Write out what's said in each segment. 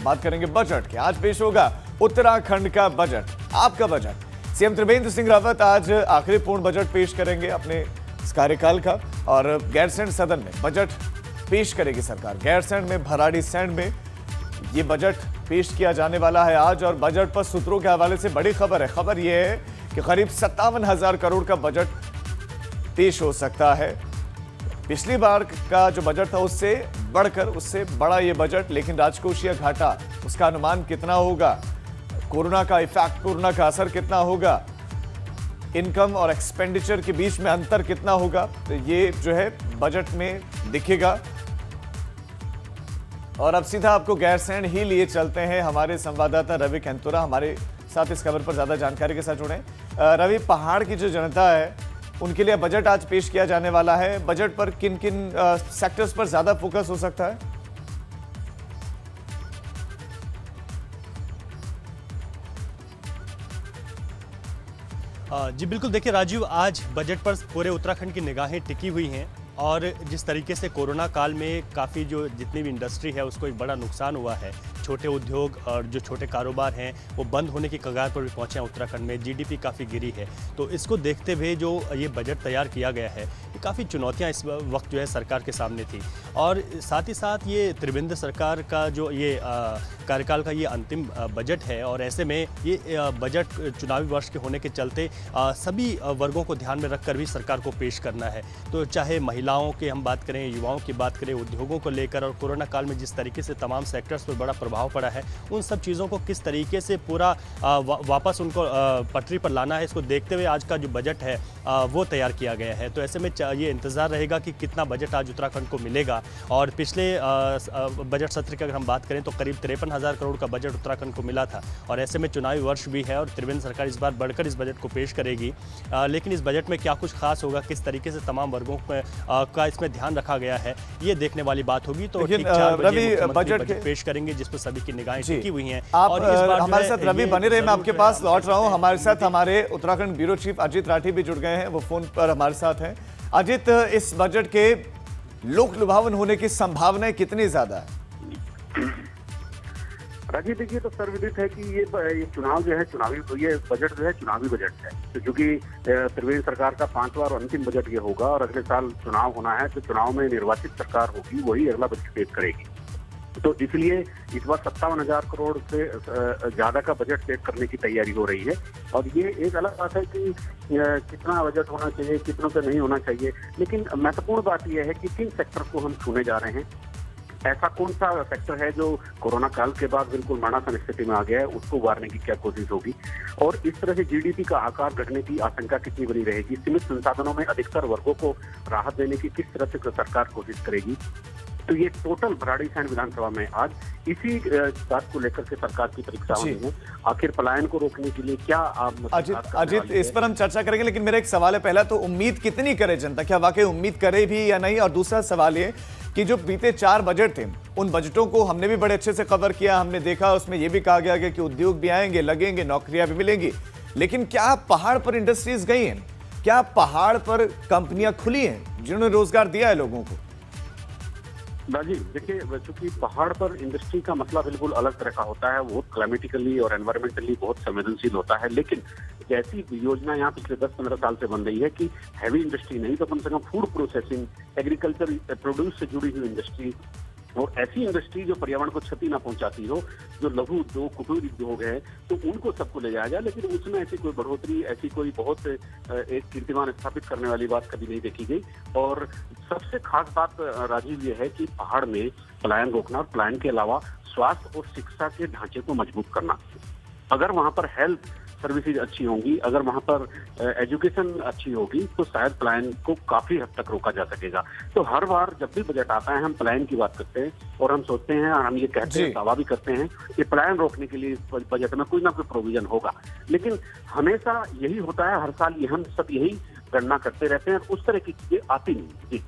बात करेंगे बजट की। आज पेश होगा उत्तराखंड का बजट, आपका बजट। सीएम त्रिवेंद्र सिंह रावत आज आखिरी पूर्ण बजट पेश करेंगे अपने इस कार्यकाल का, और गैरसैंण सदन में बजट पेश करेगी सरकार। गैरसैंण में, भराड़ीसैंण में ये बजट पेश किया जाने वाला है आज। और बजट पर सूत्रों के हवाले से बड़ी खबर है। खबर यह है कि करीब 57,000 करोड़ का बजट पेश हो सकता है। पिछली बार का जो बजट था उससे बढ़कर, उससे बड़ा ये बजट, लेकिन राजकोषीय घाटा उसका अनुमान कितना होगा, कोरोना का इफेक्ट, कोरोना का असर कितना होगा, इनकम और एक्सपेंडिचर के बीच में अंतर कितना होगा, तो ये जो है बजट में दिखेगा। और अब सीधा आपको गैरसैंण ही लिए चलते हैं। हमारे संवाददाता रवि कैंतुरा हमारे साथ इस खबर पर ज्यादा जानकारी के साथ जुड़े। रवि, पहाड़ की जो जनता है उनके लिए बजट आज पेश किया जाने वाला है। बजट पर किन किन सेक्टर्स पर ज्यादा फोकस हो सकता है? जी बिल्कुल, देखिए राजीव, आज बजट पर पूरे उत्तराखंड की निगाहें टिकी हुई हैं। और जिस तरीके से कोरोना काल में काफ़ी जो जितनी भी इंडस्ट्री है उसको एक बड़ा नुकसान हुआ है, छोटे उद्योग और जो छोटे कारोबार हैं वो बंद होने की कगार पर भी पहुंचे हैं। उत्तराखंड में जीडीपी काफ़ी गिरी है, तो इसको देखते हुए जो ये बजट तैयार किया गया है, ये काफ़ी चुनौतियां इस वक्त जो है सरकार के सामने थी। और साथ ही साथ ये त्रिवेंद्र सरकार का जो ये कार्यकाल का ये अंतिम बजट है, और ऐसे में ये बजट चुनावी वर्ष के होने के चलते सभी वर्गों को ध्यान में रखकर भी सरकार को पेश करना है। तो चाहे महिलाओं की हम बात करें, युवाओं की बात करें, उद्योगों को लेकर, और कोरोना काल में जिस तरीके से तमाम सेक्टर्स पर बड़ा प्रभाव पड़ा है, उन सब चीज़ों को किस तरीके से पूरा वापस उनको पटरी पर लाना है, इसको देखते हुए आज का जो बजट है वो तैयार किया गया है। तो ऐसे में ये इंतज़ार रहेगा कि कितना बजट आज उत्तराखंड को मिलेगा। और पिछले बजट सत्र की अगर हम बात करें तो करीब 53,000 करोड़ का बजट उत्तराखंड को मिला था। और ऐसे में चुनावी वर्ष भी है और त्रिवेंद्र सरकार इस बार बढ़कर इस बजट को पेश करेगी। लेकिन इस बजट में क्या कुछ खास होगा, किस तरीके से तमाम वर्गों का इसमें ध्यान रखा गया है, ये देखने वाली बात होगी। तो ठीक 4 बजे बजट पेश करेंगे जिस पर सभी की निगाहें टिकी हुई हैं। आप हमारे साथ रवि बने रहे, मैं आपके पास लौट रहा हूं। हमारे साथ हमारे उत्तराखंड ब्यूरो चीफ अजित राठी भी जुड़ गए हैं, वो फोन पर हमारे साथ हैं। अजित, इस बजट के लोक लुभावन होने की संभावनाएं कितनी ज्यादा है? राजीव, देखिए, तो सर्वविदित है कि ये चुनाव जो है, ये बजट जो है चुनावी बजट है। तो चूंकि त्रिवेंद्र सरकार का 5वां और अंतिम बजट ये होगा और अगले साल चुनाव होना है, तो चुनाव में निर्वाचित सरकार होगी, वही अगला बजट पेश करेगी। तो इसलिए इस बार 57,000 करोड़ से ज्यादा का बजट पेश करने की तैयारी हो रही है। और ये एक अलग बात है कि कितना बजट होना चाहिए, कितनों पे नहीं होना चाहिए, लेकिन महत्वपूर्ण बात यह है कि किन सेक्टर को हम छूने जा रहे हैं। ऐसा कौन सा सेक्टर है जो कोरोना काल के बाद बिल्कुल मरणासन स्थिति में आ गया है, उसको उबारने की क्या कोशिश होगी, और इस तरह से जीडीपी का आकार घटने की आशंका कितनी बनी रहेगी, सीमित संसाधनों में अधिकतर वर्गों को राहत देने की किस तरह से सरकार कोशिश करेगी। तो ये टोटल भराड़ीसैंण विधानसभा में आज इसी बात को लेकर के सरकार की परीक्षा होनी है। आखिर पलायन को रोकने के लिए क्या अजित, इस पर हम चर्चा करेंगे, लेकिन मेरा एक सवाल है। पहला तो उम्मीद कितनी करे जनता, क्या वाकई उम्मीद करे भी या नहीं? और दूसरा सवाल ये कि जो बीते 4 बजट थे, उन बजटों को हमने भी बड़े अच्छे से कवर किया, हमने देखा उसमें यह भी कहा गया कि उद्योग भी आएंगे, लगेंगे, नौकरियां भी मिलेंगी, लेकिन क्या पहाड़ पर इंडस्ट्रीज गई हैं? क्या पहाड़ पर कंपनियां खुली हैं जिन्होंने रोजगार दिया है लोगों को? राजीव, देखिए, चूंकि पहाड़ पर इंडस्ट्री का मसला बिल्कुल अलग तरह का होता है, वो क्लाइमेटिकली और एनवायरमेंटली बहुत संवेदनशील होता है। लेकिन जैसी योजना यहाँ पिछले 10-15 साल से बन रही है कि हैवी इंडस्ट्री नहीं तो कम से कम फूड प्रोसेसिंग, एग्रीकल्चर प्रोड्यूस से जुड़ी हुई इंडस्ट्री, और ऐसी इंडस्ट्री जो पर्यावरण को क्षति ना पहुंचाती हो, जो लघु उद्योग, कुटीर उद्योग है, तो उनको सबको ले जाया जाए। लेकिन उसमें ऐसी कोई बढ़ोतरी, ऐसी कोई बहुत एक कीर्तिमान स्थापित करने वाली बात कभी नहीं देखी गई। और सबसे खास बात राजीव ये है कि पहाड़ में पलायन रोकना, और पलायन के अलावा स्वास्थ्य और शिक्षा के ढांचे को मजबूत करना। अगर वहां पर हेल्थ सर्विसेज अच्छी होंगी, अगर वहां पर एजुकेशन अच्छी होगी, तो शायद पलायन को काफी हद तक रोका जा सकेगा। तो हर बार जब भी बजट आता है हम पलायन की बात करते हैं और हम सोचते हैं और हम ये कहते हैं, दावा भी करते हैं कि पलायन रोकने के लिए बजट में कोई ना कोई प्रोविजन होगा। लेकिन हमेशा यही होता है, हर साल ये हम सब यही गणना करते रहते हैं, उस तरह की चीजें आती नहीं।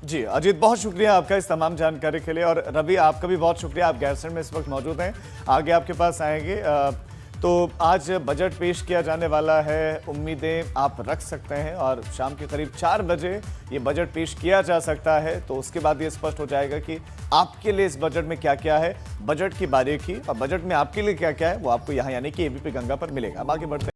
जी अजित, बहुत शुक्रिया आपका इस तमाम जानकारी के लिए। और रवि, आपका भी बहुत शुक्रिया, आप गैरसैंण में इस वक्त मौजूद हैं, आगे आपके पास आएंगे। तो आज बजट पेश किया जाने वाला है, उम्मीदें आप रख सकते हैं और शाम के करीब 4 बजे ये बजट पेश किया जा सकता है। तो उसके बाद ये स्पष्ट हो जाएगा कि आपके लिए इस बजट में क्या क्या है, बजट की बारीकी और बजट में आपके लिए क्या क्या है वो आपको यहाँ यानी कि एबीपी गंगा पर मिलेगा। अब आगे बढ़ते हैं।